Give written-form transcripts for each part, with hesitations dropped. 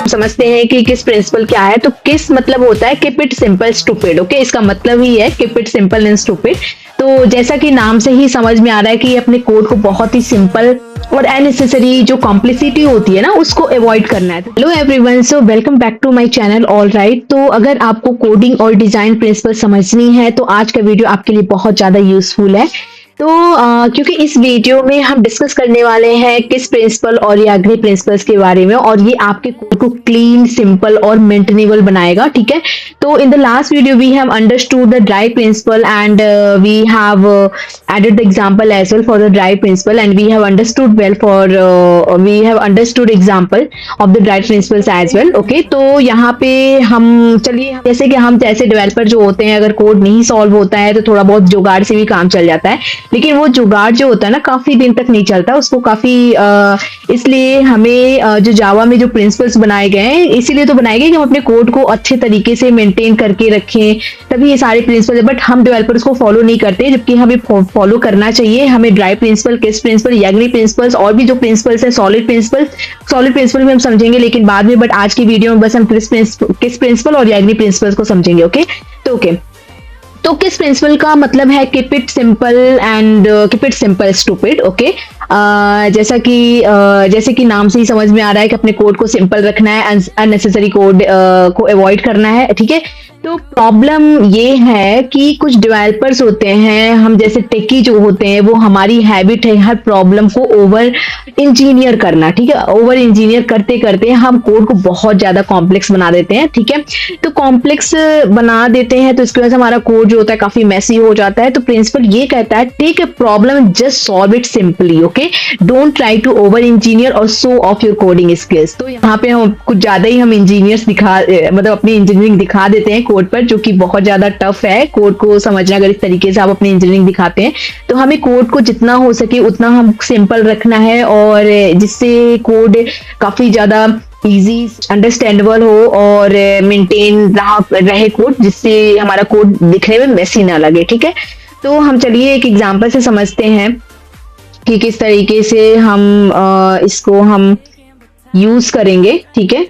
समझते हैं कि किस प्रिंसिपल क्या है। तो किस मतलब होता है keep it simple stupid. Okay, इसका मतलब ही है keep it simple and stupid. तो जैसा कि नाम से ही समझ में आ रहा है कि अपने कोड को बहुत ही सिंपल और अननेसेसरी जो कॉम्प्लिसिटी होती है ना उसको अवॉइड करना है। Hello everyone, so welcome back to my channel. All right, तो अगर आपको कोडिंग और डिजाइन प्रिंसिपल समझनी है तो आज का वीडियो आपके लिए बहुत ज्यादा यूजफुल है। तो क्योंकि इस वीडियो में हम डिस्कस करने वाले हैं किस प्रिंसिपल और या अग्नि प्रिंसिपल्स के बारे में, और ये आपके कोड को क्लीन, सिंपल और मेंटेनेबल बनाएगा। ठीक है, तो in the last video we have understood the DRY principle and we have added the example as well for the drive principle, and we have understood well for we have understood example of the drive principles as well. Okay, तो यहाँ पे हम चलिए, जैसे कि हम जैसे developer जो होते हैं, अगर कोड नहीं सॉल्व होता है तो थोड़ा बहुत जुगाड़ से भी काम चल जाता है, लेकिन वो जुगाड़ जो होता है ना काफी दिन तक नहीं चलता, उसको काफी इसलिए हमें जो जावा में जो प्रिंसिपल्स बनाए गए हैं इसीलिए तो बनाए गए कि हम अपने कोड को अच्छे तरीके से मेंटेन करके रखें, तभी ये सारे प्रिंसिपल है। बट हम डेवलपर्स को फॉलो नहीं करते, जबकि हमें फॉलो करना चाहिए। हमें ड्राइव प्रिंसिपल, किस प्रिंसिपल, याग्नी प्रिंसिपल्स और भी जो प्रिंसिपल्स है, सॉलिड प्रिंसिपल भी हम समझेंगे लेकिन बाद में। बट आज की वीडियो में बस हम किस प्रिंसिपल और याग्नी प्रिंसिपल्स को समझेंगे। ओके, तो किस प्रिंसिपल का मतलब है keep it simple and keep it simple stupid. Okay, जैसे कि नाम से ही समझ में आ रहा है कि अपने कोड को सिंपल रखना है, अननेसेसरी कोड को अवॉइड करना है। ठीक है, तो प्रॉब्लम ये है कि कुछ डेवलपर्स होते हैं, हम जैसे टेकी जो होते हैं, वो हमारी हैबिट है हर प्रॉब्लम को ओवर इंजीनियर करना। ठीक है, ओवर इंजीनियर करते करते हम कोड को बहुत ज्यादा कॉम्प्लेक्स बना देते हैं। ठीक है, तो कॉम्प्लेक्स बना देते हैं तो इसकी वजह से हमारा कोड जो होता है काफी मैसी हो जाता है। तो प्रिंसिपल ये कहता है take a problem, just solve it simply. Okay, don't try to over engineer और show off your coding skills. तो यहाँ पे हम कुछ ज्यादा ही हम इंजीनियर्स मतलब अपनी इंजीनियरिंग दिखा देते हैं कोड पर, जो कि बहुत ज्यादा टफ है कोड को समझना। अगर इस तरीके से आप अपनी इंजीनियरिंग दिखाते हैं तो हमें कोड को जितना हो सके उतना हम सिंपल रखना है, और जिससे कोड काफी ज्यादा इजी, अंडरस्टैंडेबल हो और मेंटेन रहे कोड, जिससे हमारा कोड दिखने में मेसी ना लगे। ठीक है, तो हम चलिए एक एग्जांपल से समझते हैं कि किस तरीके से हम इसको हम यूज करेंगे। ठीक है,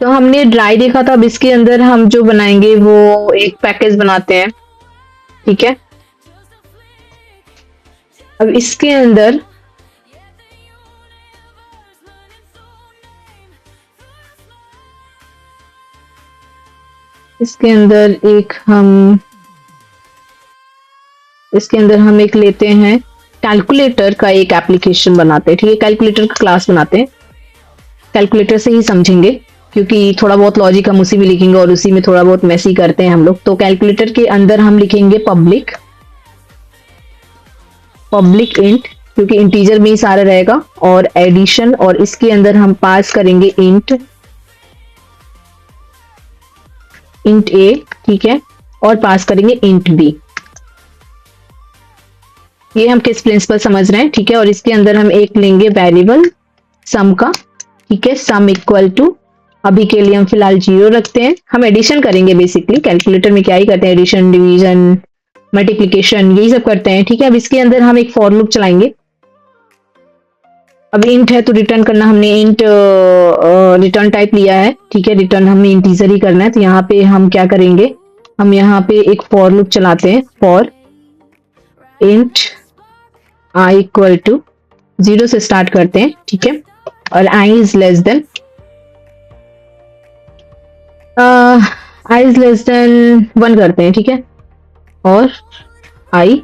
तो हमने ड्राई देखा था, अब इसके अंदर हम जो बनाएंगे वो एक पैकेज बनाते हैं। ठीक है, अब इसके अंदर हम एक लेते हैं कैलकुलेटर का एक एप्लीकेशन बनाते हैं। ठीक है, कैलकुलेटर का क्लास बनाते हैं, कैलकुलेटर से ही समझेंगे क्योंकि थोड़ा बहुत लॉजिक हम उसी में लिखेंगे और उसी में थोड़ा बहुत मैसी करते हैं हम लोग। तो कैलकुलेटर के अंदर हम लिखेंगे पब्लिक इंट, क्योंकि इंटीजर में ही सारा रहेगा, और एडिशन, और इसके अंदर हम पास करेंगे इंट ए। ठीक है, और पास करेंगे इंट बी। ये हम किस प्रिंसिपल समझ रहे हैं। ठीक है, और इसके अंदर हम एक लेंगे वेरिएबल सम का। ठीक है, सम इक्वल टू, अभी के लिए हम फिलहाल 0 रखते हैं। हम एडिशन करेंगे, बेसिकली कैलकुलेटर में क्या ही करते हैं, एडिशन, डिवीजन, मल्टीप्लिकेशन, यही सब करते हैं। ठीक है, अब इसके अंदर हम एक फॉर लूप चलाएंगे। अब इंट है तो रिटर्न करना, हमने इंट रिटर्न टाइप लिया है। ठीक है, रिटर्न हमने इंटीजर ही करना है। तो यहाँ पे हम क्या करेंगे, हम यहाँ पे एक फॉर लूप चलाते हैं, for int i equal to 0 से स्टार्ट करते हैं। ठीक है, और i इज लेस देन 1 करते हैं। ठीक है, और i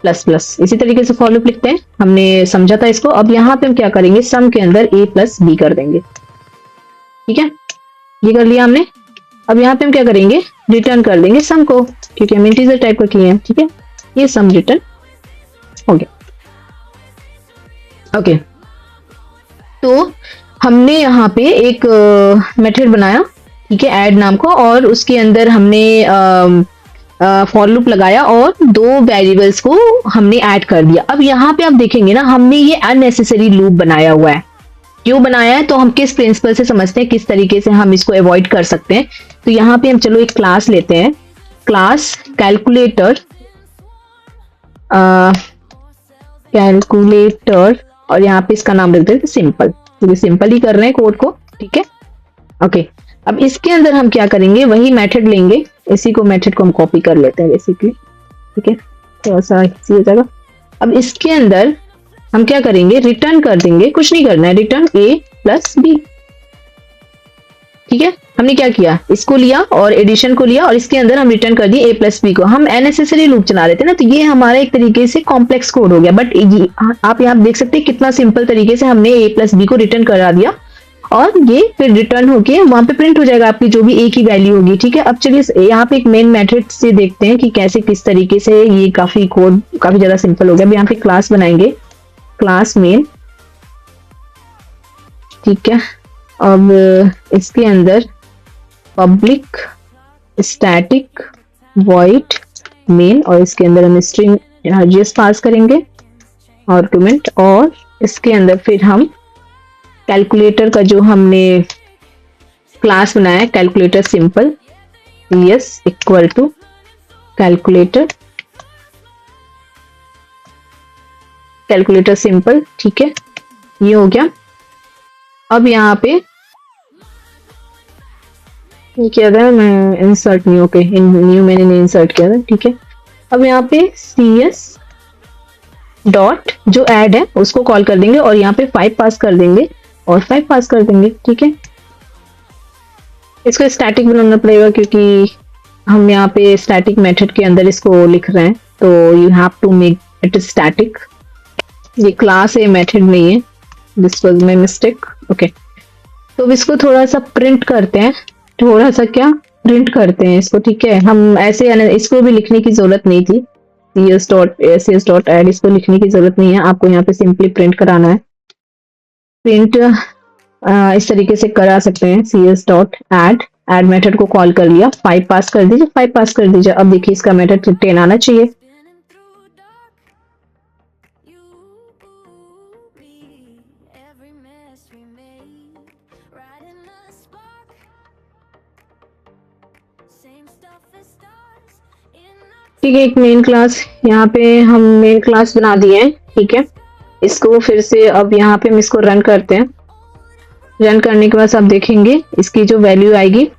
प्लस प्लस, इसी तरीके से फॉर लूप लिखते हैं। हमने समझा था इसको। अब यहाँ पे हम क्या करेंगे, सम के अंदर a प्लस बी कर देंगे। ठीक है, ये कर लिया हमने। अब यहाँ पे हम क्या करेंगे, रिटर्न कर देंगे सम को, क्योंकि हम इंटीजर टाइप का किए हैं। ठीक है, ये सम रिटर्न हो गया। ओके, तो हमने यहाँ पे एक मेथड बनाया। ठीक है, ऐड नाम का, और उसके अंदर हमने फॉर लूप लगाया और 2 वेरिएबल्स को हमने ऐड कर दिया। अब यहाँ पे आप देखेंगे ना, हमने ये अननेसेसरी लूप बनाया हुआ है। क्यों बनाया है, तो हम किस प्रिंसिपल से समझते हैं किस तरीके से हम इसको अवॉइड कर सकते हैं। तो यहाँ पे हम चलो एक क्लास लेते हैं, क्लास कैलकुलेटर, और यहाँ पे इसका नाम रख देते हैं सिंपल, क्योंकि सिंपल ही कर रहे हैं कोड को। ठीक है, ओके। अब इसके अंदर हम क्या करेंगे, वही मेथड लेंगे, इसी को मेथड को हम कॉपी कर लेते हैं बेसिकली, ठीक है, थोड़ा सा इजी हो जाएगा। अब इसके अंदर हम क्या करेंगे, रिटर्न कर देंगे, कुछ नहीं करना है, रिटर्न a प्लस बी, ठीक है। हमने क्या किया, इसको लिया और एडिशन को लिया और इसके अंदर हम रिटर्न कर दिए a प्लस बी को। हम अननेसेसरी लूप चला रहे थे ना, तो ये हमारा एक तरीके से कॉम्प्लेक्स कोड हो गया, बट आप यहाँ देख सकते हैं कितना सिंपल तरीके से हमने a प्लस बी को रिटर्न करा दिया और ये फिर रिटर्न होके वहां पे प्रिंट हो जाएगा आपकी जो भी a की वैल्यू होगी, ठीक है। अब चलिए यहाँ पे एक मेन मेथड से देखते हैं कि कैसे किस तरीके से ये काफी कोड काफी ज्यादा सिंपल हो गया। अब यहाँ पे क्लास बनाएंगे, क्लास मेन, ठीक है। अब इसके अंदर पब्लिक स्टैटिक वॉइड मेन और इसके अंदर हम स्ट्रिंग जीएस पास करेंगे आर्गुमेंट, और इसके अंदर फिर हम कैलकुलेटर का जो हमने क्लास बनाया है calculator simple, yes equal to calculator, calculator simple, ठीक है, ये हो गया। अब यहाँ पे किया था मैं इंसर्ट न्यू, ओके न्यू मैंने नहीं इंसर्ट किया था, ठीक है। अब यहाँ पे cs डॉट जो ऐड है उसको कॉल कर देंगे और यहाँ पे 5 पास कर देंगे और 5 पास कर देंगे, ठीक है। इसको स्टैटिक बनाना पड़ेगा क्योंकि हम यहाँ पे स्टैटिक मेथड के अंदर इसको लिख रहे हैं, तो you have to make it static. ये क्लास है, मेथड नहीं है, this was my mistake, okay. तो इसको थोड़ा सा प्रिंट करते हैं, थोड़ा सा क्या प्रिंट करते हैं इसको, ठीक है। हम ऐसे इसको भी लिखने की जरूरत नहीं थी, cs डॉट ऐड इसको लिखने की जरूरत नहीं है, आपको यहाँ पे सिंपली प्रिंट कराना है। प्रिंट इस तरीके से करा सकते हैं, cs डॉट ऐड मेथड को कॉल कर लिया, 5 पास कर दीजिए, 5 पास कर दीजिए। अब देखिए इसका मेथड 10 आना चाहिए, ठीक है। एक मेन क्लास यहाँ पे हम मेन क्लास बना दिए हैं, ठीक है। इसको फिर से अब यहाँ पे हम इसको रन करते हैं, रन करने के बाद आप देखेंगे इसकी जो वैल्यू आएगी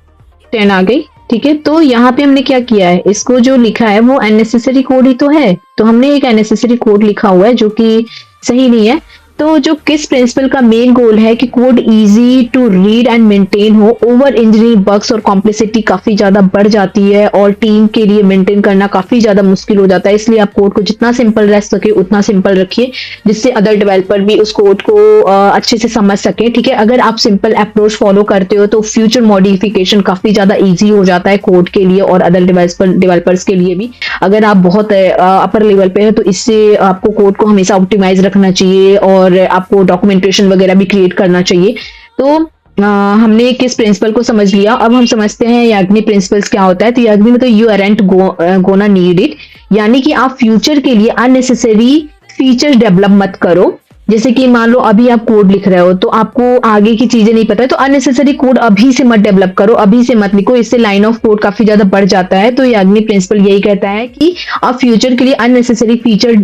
10 आ गई, ठीक है। तो यहाँ पे हमने क्या किया है, इसको जो लिखा है वो अननेसेसरी कोड ही तो है, तो हमने एक अननेसेसरी कोड लिखा हुआ है जो कि सही नहीं है। तो जो किस प्रिंसिपल का मेन गोल है कि code easy to read and maintain हो, ओवर इंजीनियरिंग बग्स और कॉम्प्लेक्सिटी काफी ज्यादा बढ़ जाती है और टीम के लिए मेंटेन करना काफी ज्यादा मुश्किल हो जाता है, इसलिए आप कोड को जितना सिंपल रह सके उतना सिंपल रखिए जिससे अदर डेवलपर भी उस कोड को अच्छे से समझ सके, ठीक है। अगर आप सिंपल अप्रोच फॉलो करते हो तो फ्यूचर मॉडिफिकेशन काफी ज्यादा ईजी हो जाता है कोड के लिए और अदर डेवलपर्स के लिए भी। अगर आप बहुत अपर लेवल पे है तो इससे आपको कोड को हमेशा ऑप्टिमाइज रखना चाहिए और आपको डॉक्यूमेंटेशन वगैरह भी क्रिएट करना चाहिए। तो हमने किस प्रिंसिपल को समझ लिया, अब हम समझते हैं याग्नि प्रिंसिपल्स क्या होता है। तो याग्नि में तो you aren't gonna need it, यानी कि आप फ्यूचर के लिए अननेसेसरी फीचर डेवलप मत करो। जैसे कि मान लो अभी आप कोड लिख रहे हो तो आपको आगे की चीजें नहीं पता है, तो अननेसेसरी कोड अभी से मत डेवलप करो, अभी से मत लिखो, इससे लाइन ऑफ कोड काफी ज्यादा बढ़ जाता है। तो याग्नि प्रिंसिपल यही कहता है कि आप फ्यूचर के लिए अननेसेसरी फीचर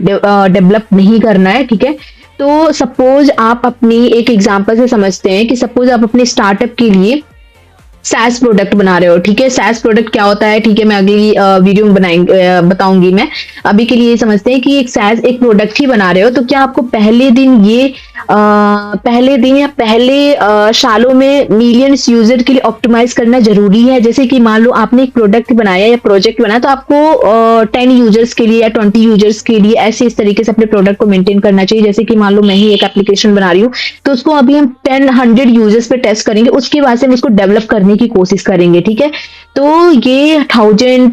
डेवलप नहीं करना है, ठीक है। तो सपोज आप अपनी एक एग्जांपल से समझते हैं कि सपोज आप अपने स्टार्टअप के लिए SaaS प्रोडक्ट बना रहे हो, ठीक है। SaaS प्रोडक्ट क्या होता है, ठीक है, मैं अगली वीडियो में बताऊंगी। मैं अभी के लिए समझते हैं कि एक SaaS एक प्रोडक्ट ही बना रहे हो, तो क्या आपको पहले दिन या पहले सालों में मिलियंस यूजर के लिए ऑप्टिमाइज करना जरूरी है। जैसे कि मान लो आपने एक प्रोडक्ट बनाया या प्रोजेक्ट बनाया तो आपको 10 यूजर्स के लिए या 20 यूजर्स के लिए ऐसे इस तरीके से अपने प्रोडक्ट को मेंटेन करना चाहिए। जैसे कि मान लो मैं ही एक एप्लीकेशन बना रही हूँ तो उसको अभी हम 100 यूजर्स पे टेस्ट करेंगे, उसके बाद से हम उसको डेवलप करने की कोशिश करेंगे, ठीक है। तो ये 1000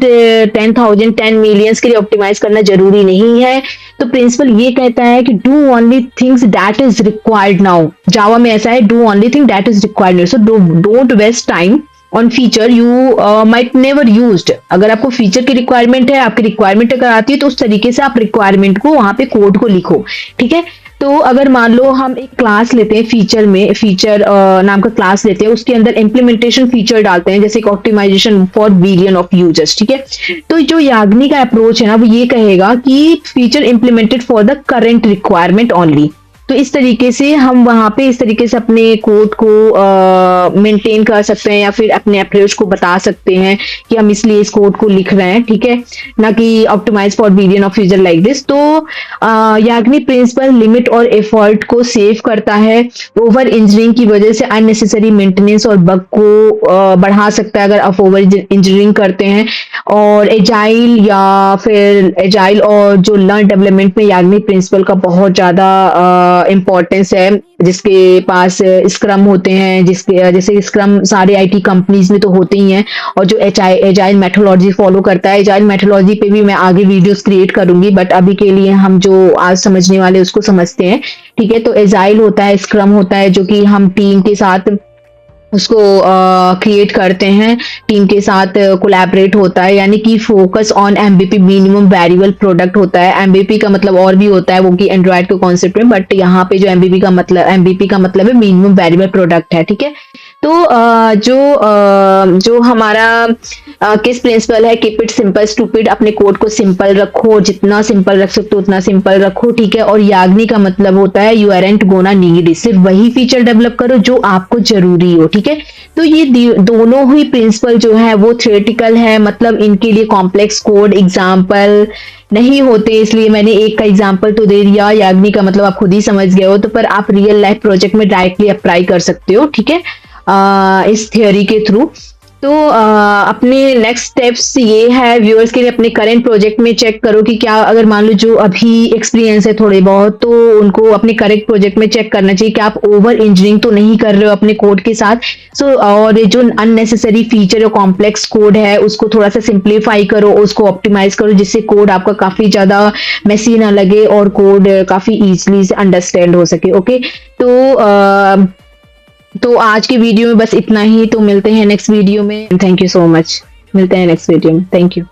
10,000 10 मिलियंस के लिए ऑप्टिमाइज करना जरूरी नहीं है। तो प्रिंसिपल ये कहता है कि do only things that is required now. Java में ऐसा है, do only thing that is required now, so don't waste time on feature you might never used. अगर आपको फीचर की रिक्वायरमेंट है, आपकी रिक्वायरमेंट अगर आती है तो उस तरीके से आप रिक्वायरमेंट को वहां पे कोड को लिखो, ठीक है। तो अगर मान लो हम एक क्लास लेते हैं, फीचर नाम का क्लास लेते हैं, उसके अंदर इंप्लीमेंटेशन फीचर डालते हैं जैसे optimisation for billion of users, ठीक है। तो जो याग्नि का अप्रोच है ना वो ये कहेगा कि feature implemented for the current requirement only, तो इस तरीके से हम वहाँ पे इस तरीके से अपने कोड को मेंटेन कर सकते हैं या फिर अपने अप्रोच को बता सकते हैं कि हम इसलिए इस कोड को लिख रहे हैं, ठीक है, ना कि optimise for billion of user like this. तो याग्नि प्रिंसिपल लिमिट और एफर्ट को सेव करता है, ओवर इंजीनियरिंग की वजह से अननेसेसरी मेंटेनेंस और बग को बढ़ा सकता है अगर आप ओवर इंजीनियरिंग करते हैं। और एजाइल या फिर एजाइल और जो लर्न डेवलपमेंट में याग्नि प्रिंसिपल का बहुत ज्यादा इम्पोर्टेंस है, जिसके पास स्क्रम होते हैं, जिसके जैसे स्क्रम सारे आईटी कंपनीज में तो होते ही हैं, और जो एजाइल मेथोडोलॉजी फॉलो करता है। एजाइल मेथोडोलॉजी पे भी मैं आगे वीडियोस क्रिएट करूंगी, बट अभी के लिए हम जो आज समझने वाले उसको समझते हैं, ठीक है। तो एजाइल होता है, स्क्रम होता है, जो कि हम टीम के साथ उसको क्रिएट करते हैं, टीम के साथ कोलैबोरेट होता है, यानी कि focus on MVP minimum variable product होता है। एमबीपी का मतलब और भी होता है, वो कि एंड्रॉइड के कॉन्सेप्ट में, बट यहाँ पे जो एमबीपी का मतलब है मिनिमम वेरिएबल प्रोडक्ट है, ठीक है। तो जो हमारा किस प्रिंसिपल है, कीप इट सिंपल स्टूपिड, अपने कोड को सिंपल रखो, जितना सिंपल रख सकते हो उतना सिंपल रखो, ठीक है। और याग्नि का मतलब होता है यू आरंट गोना नीड, सिर्फ वही फीचर डेवलप करो जो आपको जरूरी हो, ठीक है। तो ये दोनों ही प्रिंसिपल जो है वो थ्योरेटिकल है, मतलब इनके लिए कॉम्प्लेक्स कोड एग्जाम्पल नहीं होते, इसलिए मैंने एक का एग्जाम्पल तो दे दिया। याग्नि का मतलब आप खुद ही समझ गए हो, तो पर आप रियल लाइफ प्रोजेक्ट में डायरेक्टली अप्लाई कर सकते हो, ठीक है, इस थियोरी के थ्रू। तो अपने नेक्स्ट स्टेप्स ये है व्यूअर्स के लिए, अपने करंट प्रोजेक्ट में चेक करो कि क्या, अगर मान लो जो अभी एक्सपीरियंस है थोड़े बहुत, तो उनको अपने करेक्ट प्रोजेक्ट में चेक करना चाहिए कि आप ओवर इंजीनियरिंग तो नहीं कर रहे हो अपने कोड के साथ। और जो अननेसेसरी फीचर और कॉम्प्लेक्स कोड है उसको थोड़ा सा सिंप्लीफाई करो, उसको ऑप्टिमाइज करो, जिससे कोड आपका काफी ज्यादा मेसी ना लगे और कोड काफी इजीली से अंडरस्टैंड हो सके, ओके। तो आज के वीडियो में बस इतना ही, तो मिलते हैं नेक्स्ट वीडियो में। थैंक यू सो मच, मिलते हैं नेक्स्ट वीडियो में, थैंक यू।